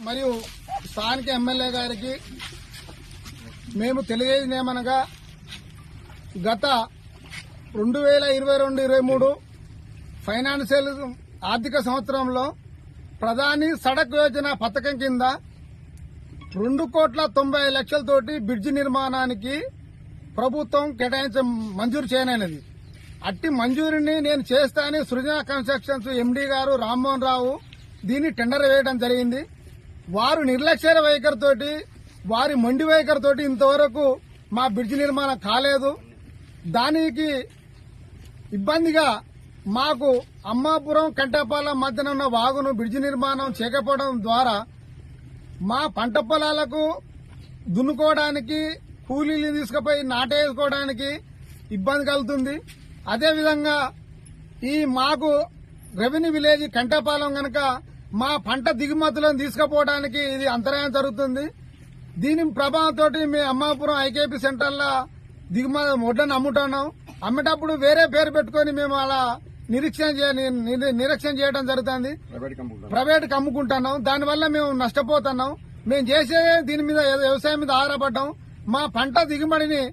మరియు స్థానిక ఎమ్మెల్యే గారికి మేము తెలియజేయమనగా గత 2022-23 ఫైనాన్షియల్ ఆర్థిక సంవత్సరంలో ప్రధాని సడక్ యోజన పథకం కింద 2,90,00,000తోటి బ్రిడ్జి నిర్మాణానికి ప్రభుత్వం మంజూరు చేయనైనది. అట్టి మంజూరిని నేను చేస్తానని సృజన కన్స్ట్రక్షన్స్ ఎండీ గారు రామ్మోహన్ రావు దీన్ని టెండర్ వేయడం జరిగింది. వారు నిర్లక్ష్య వైఖరితోటి వారి మొండి వైఖరితోటి ఇంతవరకు మా బ్రిడ్జి నిర్మాణం కాలేదు. దానికి ఇబ్బందిగా మాకు అమ్మాపురం కంటపాలెం మధ్యన ఉన్న వాగును బ్రిడ్జి నిర్మాణం చేయకపోవడం ద్వారా మా పంట పొలాలకు దున్నుకోవడానికి కూలీలు తీసుకుపోయి నాటేసుకోవడానికి ఇబ్బంది కలుగుతుంది. అదేవిధంగా ఈ మాకు రెవెన్యూ విలేజ్ కంటపాలెం గనక మా పంట దిగుమతులను తీసుకుపోవడానికి ఇది అంతరాయం జరుగుతుంది. దీని ప్రభావంతో మేము అమ్మాపురం ఐకేపీ సెంటర్లో వడ్లను అమ్ముతున్నాం. అమ్మేటప్పుడు వేరే పేరు పెట్టుకుని మేము అలా నిరీక్షణ చేయడం జరుగుతుంది. ప్రైవేట్కి అమ్ముకుంటున్నాం. దానివల్ల మేము నష్టపోతున్నాం. మేము చేసే దీని మీద వ్యవసాయం మీద ఆధారపడ్డాం. మా పంట దిగుబడిని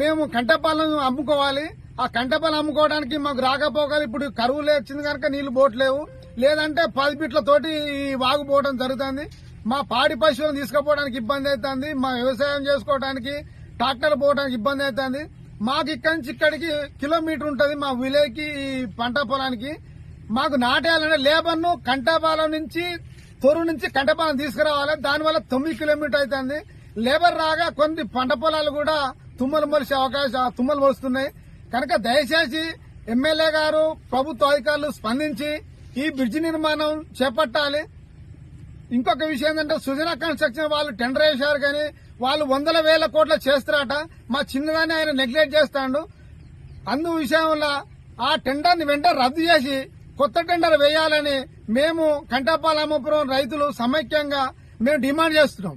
మేము కంటపాలెం అమ్ముకోవాలి. ఆ కంటపాలెం అమ్ముకోవడానికి మాకు రాకపోవాలి. ఇప్పుడు కరువు వచ్చింది కనుక నీళ్లు పోవట్లేవు. లేదంటే 10 ఫీట్లతోటి ఈ వాగు పోవడం జరుగుతుంది. మా పాడి పశువులను తీసుకుపోవడానికి ఇబ్బంది అవుతుంది. మా వ్యవసాయం చేసుకోవడానికి ట్రాక్టర్లు పోవడానికి ఇబ్బంది అవుతుంది. మాకు ఇక్కడి నుంచి ఇక్కడికి కిలోమీటర్ ఉంటుంది మా విలేజ్ కి ఈ పంట పొలానికి. మాకు నాటేయాలంటే లేబర్ ను కంటపాలెం నుంచి తొర్రు నుంచి కంటపాలెం తీసుకురావాలి. దానివల్ల 9 కిలోమీటర్ అవుతుంది. లేబర్ రాగా కొన్ని పంట పొలాలు కూడా తుమ్మలు మొలుస్తున్నాయి. కనుక దయచేసి ఎమ్మెల్యే గారు ప్రభుత్వ అధికారులు స్పందించి ఈ బ్రిడ్జి నిర్మాణం చేపట్టాలి. ఇంకొక విషయం ఏంటంటే సృజన కన్స్ట్రక్షన్ వాళ్ళు టెండర్ వేశారు కానీ వాళ్ళు 100,000 కోట్ల చేస్తారట. మా చిన్నదాన్ని ఆయన నెగ్లెక్ట్ చేస్తాడు. అందు విషయంలో ఆ టెండర్ని వెంటనే రద్దు చేసి కొత్త టెండర్ వేయాలని మేము కంటపాలెం రైతులు సమైక్యంగా మేము డిమాండ్ చేస్తున్నాం.